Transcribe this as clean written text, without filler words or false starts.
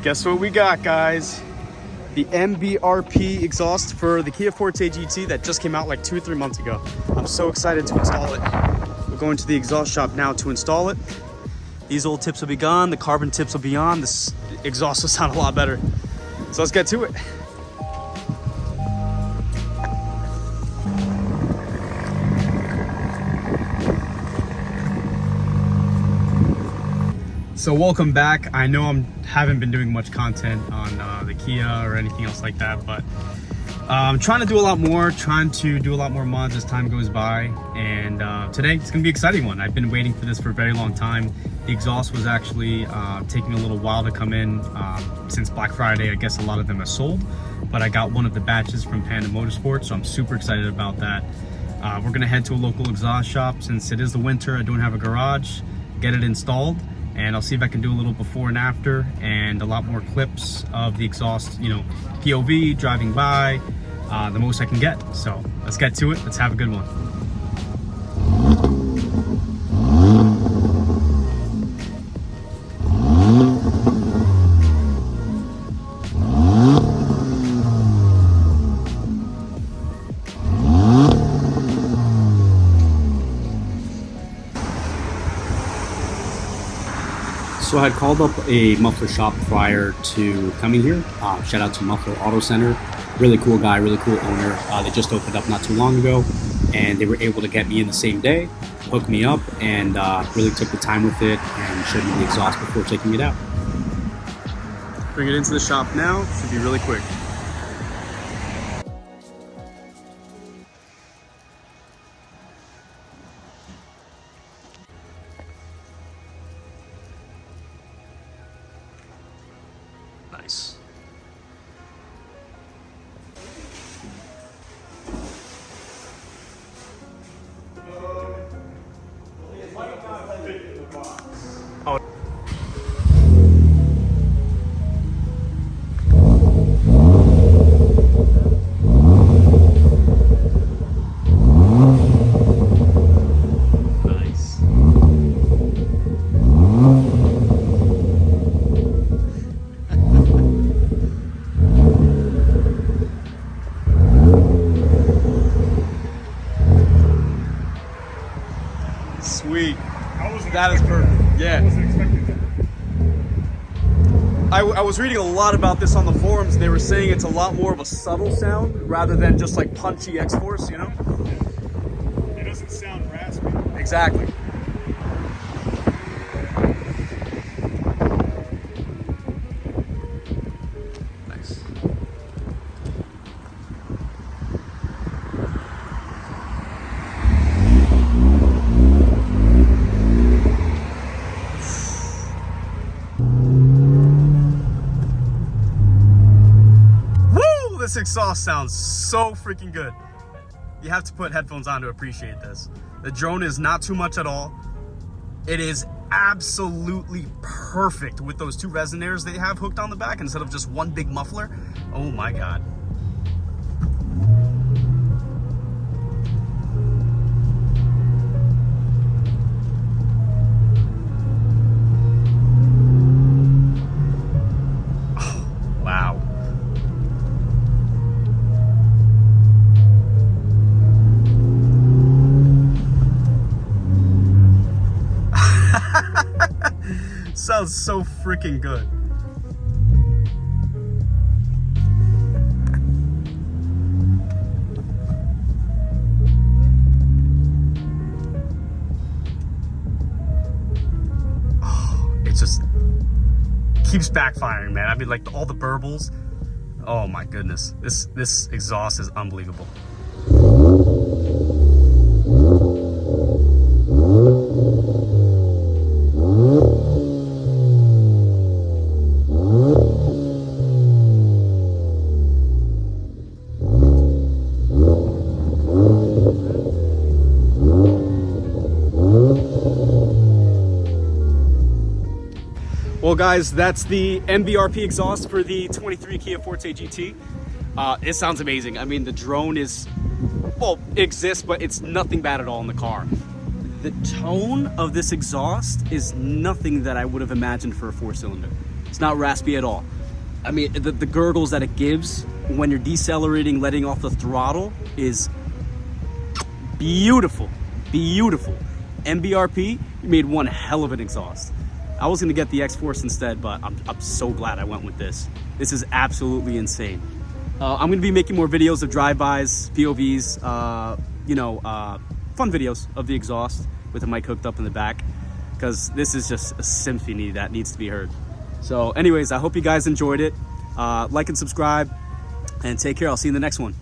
Guess what we got, guys? The MBRP exhaust for the Kia Forte GT that just came out like 2 or 3 months ago. I'm so excited to install it. We're going to the exhaust shop now to install it. These old tips will be gone, the carbon tips will be on, this exhaust will sound a lot better. So let's get to it. So welcome back. I know I haven't been doing much content on the Kia or anything else like that, but I'm trying to do a lot more, mods as time goes by. And today it's gonna be an exciting one. I've been waiting for this for a very long time. The exhaust was actually taking a little while to come in since Black Friday. I guess a lot of them are sold, but I got one of the batches from Panda Motorworks, so I'm super excited about that. We're gonna head to a local exhaust shop. Since it is the winter, I don't have a garage, get it installed. And I'll see if I can do a little before and after and a lot more clips of the exhaust, you know, POV, driving by, the most I can get. So let's get to it. Let's have a good one. So I had called up a muffler shop prior to coming here. Shout out to Muffler Auto Center. Really cool guy, really cool owner. They just opened up not too long ago, and they were able to get me in the same day, hook me up, and really took the time with it and showed me the exhaust before taking it out. Bring it into the shop now. Should be really quick. Nice. Oh. Sweet. That is perfect. Yeah. I wasn't expecting that. I was reading a lot about this on the forums. They were saying it's a lot more of a subtle sound rather than just like punchy X-Force, you know? Yeah. It doesn't sound raspy. Exactly. Nice. This exhaust sounds so freaking good. You have to put headphones on to appreciate this. The drone is not too much at all. It is absolutely perfect with those 2 resonators they have hooked on the back instead of just one big muffler. Oh my God. Oh, wow. Sounds so freaking good. Oh, it just keeps backfiring, man. I mean, like all the burbles. Oh my goodness. This exhaust is unbelievable. Well guys, that's the MBRP exhaust for the 23 Kia Forte GT. It sounds amazing. I mean, the drone is, well, it exists, but it's nothing bad at all in the car. The tone of this exhaust is nothing that I would have imagined for a 4-cylinder. It's not raspy at all. I mean, the gurgles that it gives when you're decelerating, letting off the throttle is beautiful, beautiful. MBRP, you made one hell of an exhaust. I was gonna get the X-Force instead, but I'm so glad I went with this. This is absolutely insane. I'm gonna be making more videos of drive-bys, POVs, fun videos of the exhaust with the mic hooked up in the back, because this is just a symphony that needs to be heard. So anyways, I hope you guys enjoyed it. Like and subscribe, and take care. I'll see you in the next one.